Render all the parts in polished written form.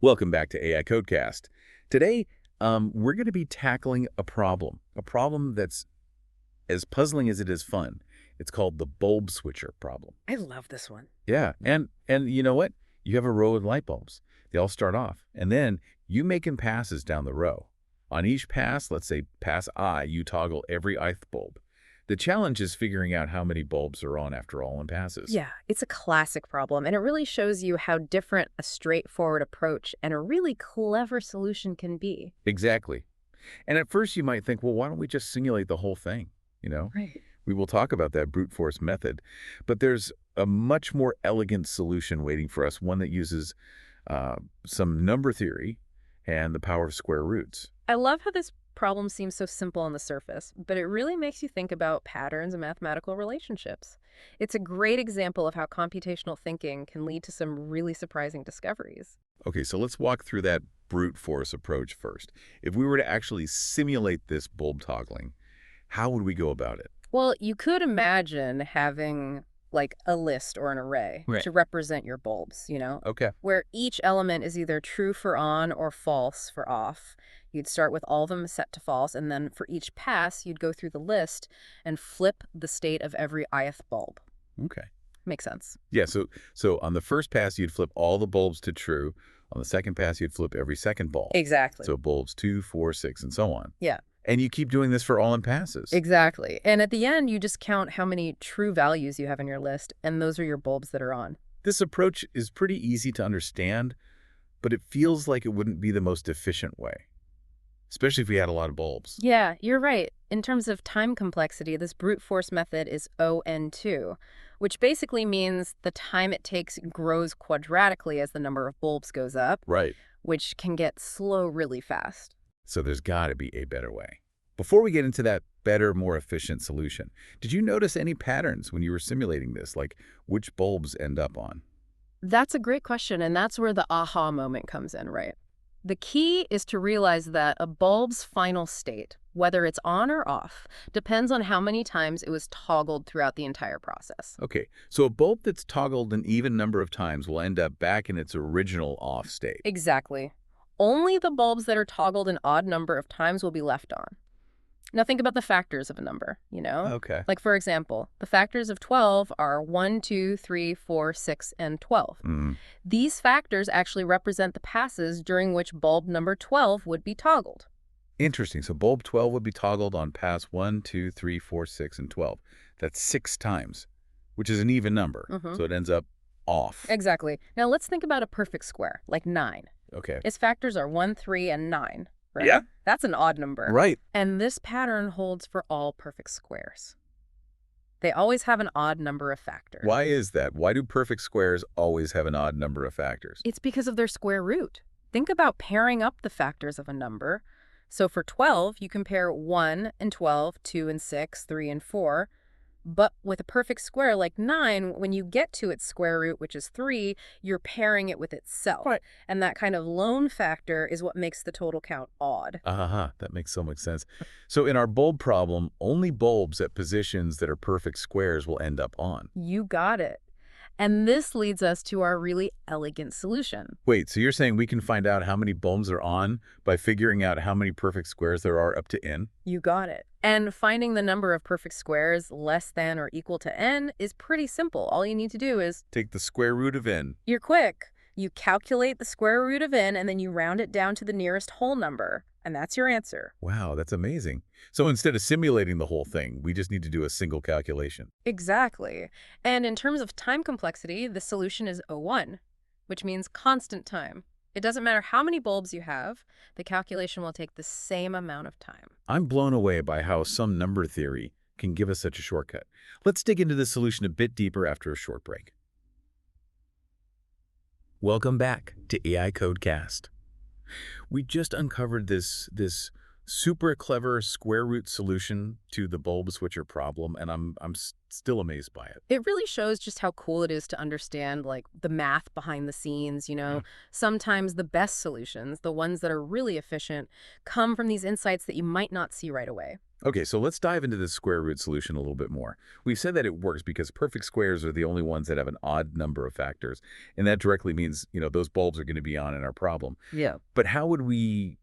Welcome back to AI.Code.Cast. Today, we're going to be tackling a problem that's as puzzling as it is fun. It's called the bulb switcher problem. I love this one. Yeah, and you know what? You have a row of light bulbs. They all start off, and then you making passes down the row. On each pass, let's say pass I, you toggle every ith bulb. The challenge is figuring out how many bulbs are on after all in passes. Yeah, it's a classic problem, and it really shows you how different a straightforward approach and a really clever solution can be. Exactly. And at first you might think, well, why don't we just simulate the whole thing? You know? Right. We will talk about that brute force method, but there's a much more elegant solution waiting for us, one that uses some number theory and the power of square roots. I love how this problem seems so simple on the surface, but it really makes you think about patterns and mathematical relationships. It's a great example of how computational thinking can lead to some really surprising discoveries. Okay, so let's walk through that brute force approach first. If we were to actually simulate this bulb toggling, how would we go about it? Well, you could imagine having like a list or an array Right. to represent your bulbs, Okay. where each element is either true for on or false for off. You'd start with all of them set to false, and then for each pass, you'd go through the list and flip the state of every ith bulb. Okay. Makes sense. Yeah, so on the first pass, you'd flip all the bulbs to true. On the second pass, you'd flip every second bulb. Exactly. So bulbs 2, 4, 6, and so on. Yeah, And you keep doing this for all in passes. exactly. And at the end, you just count how many true values you have in your list, and those are your bulbs that are on. This approach is pretty easy to understand, but it feels like it wouldn't be the most efficient way, especially if we had a lot of bulbs. Yeah, you're right. In terms of time complexity, this brute force method is ON2, which basically means the time it takes grows quadratically as the number of bulbs goes up, Right. which can get slow really fast. So there's got to be a better way. Before we get into that better, more efficient solution, did you notice any patterns when you were simulating this, like which bulbs end up on? That's a great question, and that's where the aha moment comes in, right? The key is to realize that a bulb's final state, whether it's on or off, depends on how many times it was toggled throughout the entire process. Okay, so a bulb that's toggled an even number of times will end up back in its original off state. Exactly. Only the bulbs that are toggled an odd number of times will be left on. Now think about the factors of a number. Okay. Like, for example, the factors of 12 are 1, 2, 3, 4, 6, and 12. Mm. These factors actually represent the passes during which bulb number 12 would be toggled. Interesting. So bulb 12 would be toggled on pass 1, 2, 3, 4, 6, and 12. That's 6 times, which is an even number. Mhm. So it ends up off. Exactly. Now let's think about a perfect square, like 9. Okay. Its factors are 1, 3, and 9, right? Yeah. That's an odd number. Right. And this pattern holds for all perfect squares. They always have an odd number of factors. Why is that? Why do perfect squares always have an odd number of factors? It's because of their square root. Think about pairing up the factors of a number. So for 12, you compare 1 and 12, 2 and 6, 3 and 4. But with a perfect square like 9, when you get to its square root, which is 3, you're pairing it with itself. Right. And that kind of lone factor is what makes the total count odd. That makes so much sense. So in our bulb problem, only bulbs at positions that are perfect squares will end up on. You got it. And this leads us to our really elegant solution. Wait, so you're saying we can find out how many bulbs are on by figuring out how many perfect squares there are up to n? You got it. And finding the number of perfect squares less than or equal to n is pretty simple. All you need to do is, Take the square root of n. you're quick. You calculate the square root of n and then you round it down to the nearest whole number. And that's your answer. Wow, that's amazing. So instead of simulating the whole thing, we just need to do a single calculation. Exactly. And in terms of time complexity, the solution is O1, which means constant time. It doesn't matter how many bulbs you have, the calculation will take the same amount of time. I'm blown away by how some number theory can give us such a shortcut. Let's dig into the solution a bit deeper after a short break. Welcome back to AI.Code.Cast. We just uncovered this Super clever square root solution to the bulb switcher problem, and I'm still amazed by it. It really shows just how cool it is to understand, like, the math behind the scenes, you Yeah. know. Sometimes the best solutions, the ones that are really efficient, come from these insights that you might not see right away. Okay, so let's dive into this square root solution a little bit more. We've said that it works because perfect squares are the only ones that have an odd number of factors, and that directly means, those bulbs are going to be on in our problem. Yeah. But how would we,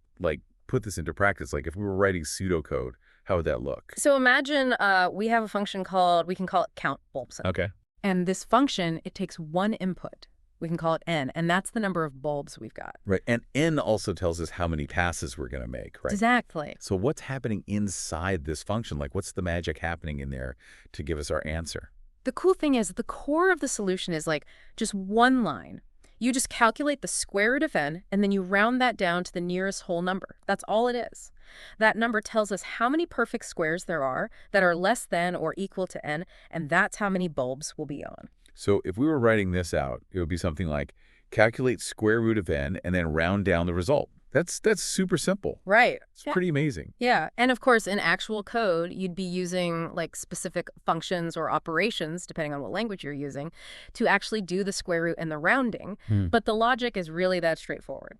put this into practice? Like, if we were writing pseudocode, how would that look? So imagine we have a function we can call it count bulbs. Okay. And this function, it takes one input. We can call it n, and that's the number of bulbs we've got. Right, and n also tells us how many passes we're going to make, right? Exactly. So what's happening inside this function? Like, what's the magic happening in there to give us our answer? The cool thing is the core of the solution is like just one line. You just calculate the square root of n, and then you round that down to the nearest whole number. That's all it is. That number tells us how many perfect squares there are that are less than or equal to n, and that's how many bulbs will be on. So if we were writing this out, it would be something like calculate square root of n and then round down the result. That's super simple. Right. It's Yeah. pretty amazing. Yeah. And of course, in actual code, you'd be using like specific functions or operations, depending on what language you're using, to actually do the square root and the rounding. But the logic is really that straightforward.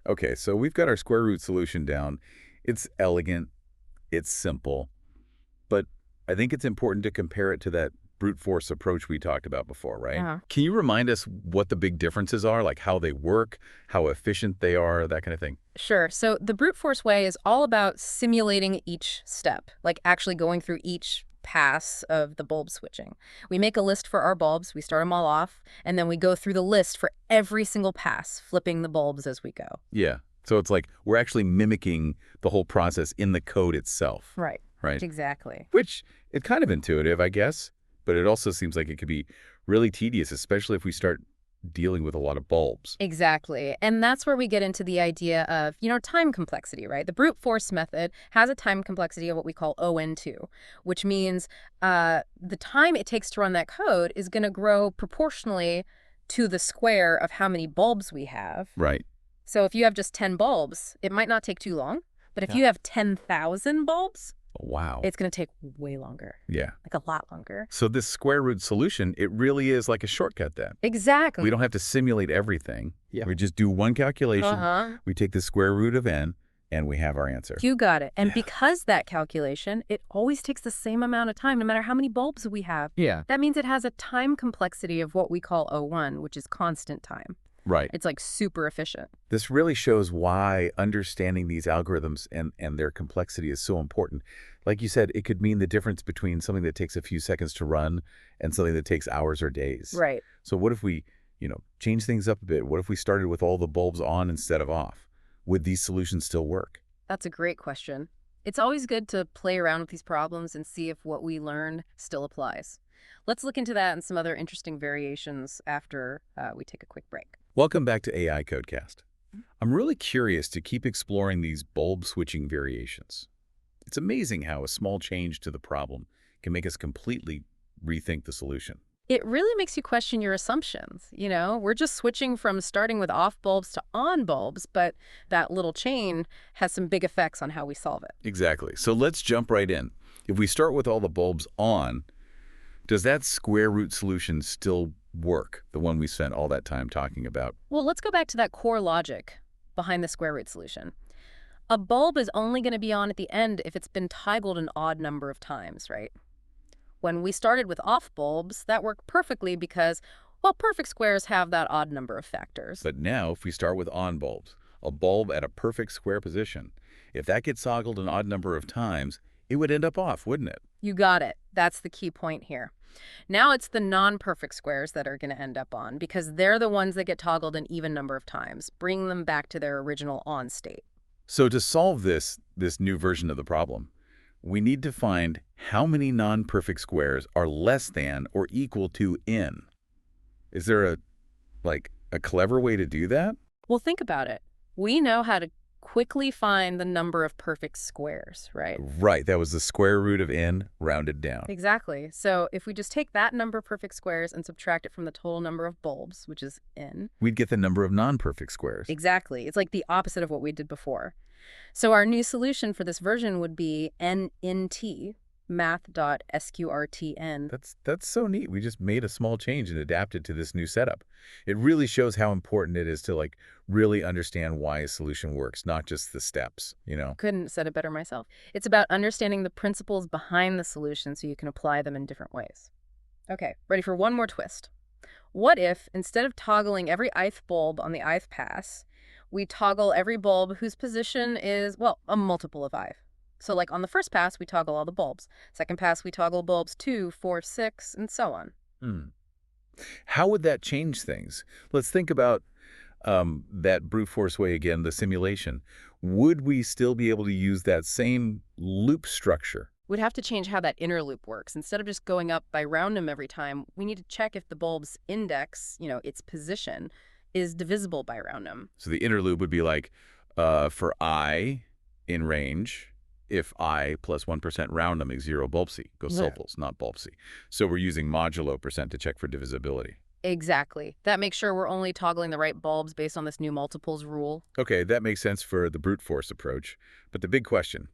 Okay, so we've got our square root solution down. It's elegant, it's simple, but I think it's important to compare it to that brute force approach we talked about before, right? Uh-huh. Can you remind us what the big differences are, like how they work, how efficient they are, that kind of thing? Sure. So the brute force way is all about simulating each step, like actually going through each pass of the bulb switching. We make a list for our bulbs, we start them all off, and then we go through the list for every single pass, flipping the bulbs as we go. Yeah, so it's like we're actually mimicking the whole process in the code itself, Right. right? Exactly. Which, it's kind of intuitive, I guess, but it also seems like it could be really tedious, especially if we start dealing with a lot of bulbs. Exactly. And that's where we get into the idea of, time complexity, right? The brute force method has a time complexity of what we call ON2, which means the time it takes to run that code is going to grow proportionally to the square of how many bulbs we have. Right. So if you have just 10 bulbs, it might not take too long. But if you have 10,000 bulbs, Wow. it's going to take way longer, Yeah. like a lot longer. So this square root solution, it really is like a shortcut then. Exactly. We don't have to simulate everything. Yeah. We just do one calculation. Uh-huh. We take the square root of n, and we have our answer. You got it. And Yeah. because that calculation, it always takes the same amount of time, no matter how many bulbs we have. Yeah. That means it has a time complexity of what we call O1, which is constant time. Right. It's like super efficient. This really shows why understanding these algorithms and their complexity is so important. Like you said, it could mean the difference between something that takes a few seconds to run and something that takes hours or days. Right. So what if we, change things up a bit? What if we started with all the bulbs on instead of off? Would these solutions still work? That's a great question. It's always good to play around with these problems and see if what we learned still applies. Let's look into that and some other interesting variations after we take a quick break. Welcome back to AI.Code.Cast. I'm really curious to keep exploring these bulb switching variations. It's amazing how a small change to the problem can make us completely rethink the solution. It really makes you question your assumptions. We're just switching from starting with off bulbs to on bulbs, but that little chain has some big effects on how we solve it. Exactly. So let's jump right in. If we start with all the bulbs on, does that square root solution still work, the one we spent all that time talking about? Well, let's go back to that core logic behind the square root solution. A bulb is only going to be on at the end if it's been toggled an odd number of times, right? When we started with off bulbs, that worked perfectly because, well, perfect squares have that odd number of factors. But now, if we start with on bulbs, a bulb at a perfect square position, if that gets toggled an odd number of times, it would end up off, wouldn't it? You got it. That's the key point here. Now it's the non-perfect squares that are going to end up on because they're the ones that get toggled an even number of times, bringing them back to their original on state. So to solve this new version of the problem, we need to find how many non-perfect squares are less than or equal to n. Is there a clever way to do that? Well, think about it. We know how to quickly find the number of perfect squares, right? Right, that was the square root of n rounded down. Exactly. So if we just take that number of perfect squares and subtract it from the total number of bulbs, which is n, We'd get the number of non-perfect squares. exactly. It's like the opposite of what we did before. So our new solution for this version would be n in t, math.sqrtn. That's so neat. We just made a small change and adapted to this new setup. It really shows how important it is to really understand why a solution works, not just the steps. Couldn't have said it better myself. It's about understanding the principles behind the solution so you can apply them in different ways. Okay, ready for one more twist. What if, instead of toggling every ith bulb on the ith pass, we toggle every bulb whose position is, well, a multiple of ith? So like on the first pass, we toggle all the bulbs. Second pass, we toggle bulbs 2, 4, 6, and so on. Hmm. How would that change things? Let's think about that brute force way again, the simulation. Would we still be able to use that same loop structure? We'd have to change how that inner loop works. Instead of just going up by random every time, we need to check if the bulb's index, its position, is divisible by random. So the inner loop would be like, for I in range, if I plus 1% random is 0 bulbsy, go Yeah. sopals, not bulbsy. So we're using modulo percent to check for divisibility. Exactly. That makes sure we're only toggling the right bulbs based on this new multiples rule. Okay, that makes sense for the brute force approach. But the big question,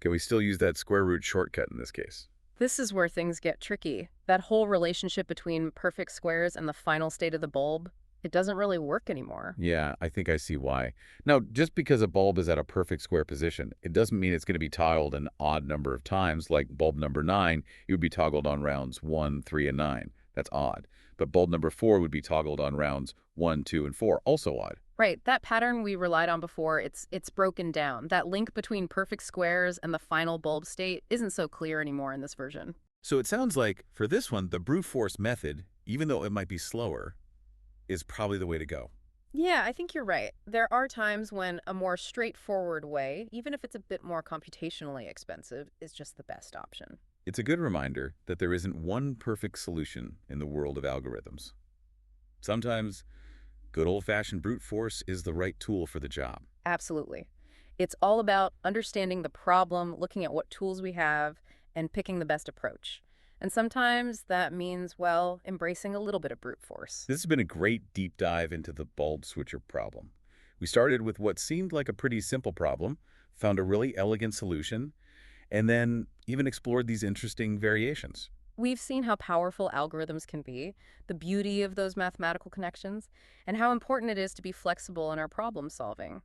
can we still use that square root shortcut in this case? This is where things get tricky. That whole relationship between perfect squares and the final state of the bulb, it doesn't really work anymore. Yeah, I think I see why. Now, just because a bulb is at a perfect square position, it doesn't mean it's going to be toggled an odd number of times. Like bulb number 9, it would be toggled on rounds 1, 3, and 9. That's odd. But bulb number 4 would be toggled on rounds 1, 2, and 4. Also odd. Right, that pattern we relied on before, it's broken down. That link between perfect squares and the final bulb state isn't so clear anymore in this version. So it sounds like, for this one, the brute force method, even though it might be slower, is probably the way to go. Yeah, I think you're right. There are times when a more straightforward way, even if it's a bit more computationally expensive, is just the best option. It's a good reminder that there isn't one perfect solution in the world of algorithms. Sometimes good old-fashioned brute force is the right tool for the job. Absolutely. It's all about understanding the problem, looking at what tools we have, and picking the best approach. And sometimes that means, well, embracing a little bit of brute force. This has been a great deep dive into the bulb switcher problem. We started with what seemed like a pretty simple problem, found a really elegant solution, and then even explored these interesting variations. We've seen how powerful algorithms can be, the beauty of those mathematical connections, and how important it is to be flexible in our problem solving.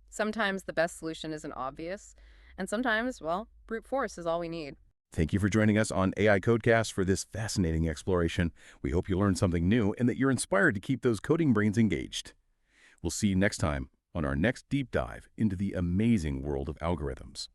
Sometimes the best solution isn't obvious, and sometimes, well, brute force is all we need. Thank you for joining us on AI.Code.Cast for this fascinating exploration. We hope you learned something new and that you're inspired to keep those coding brains engaged. We'll see you next time on our next deep dive into the amazing world of algorithms.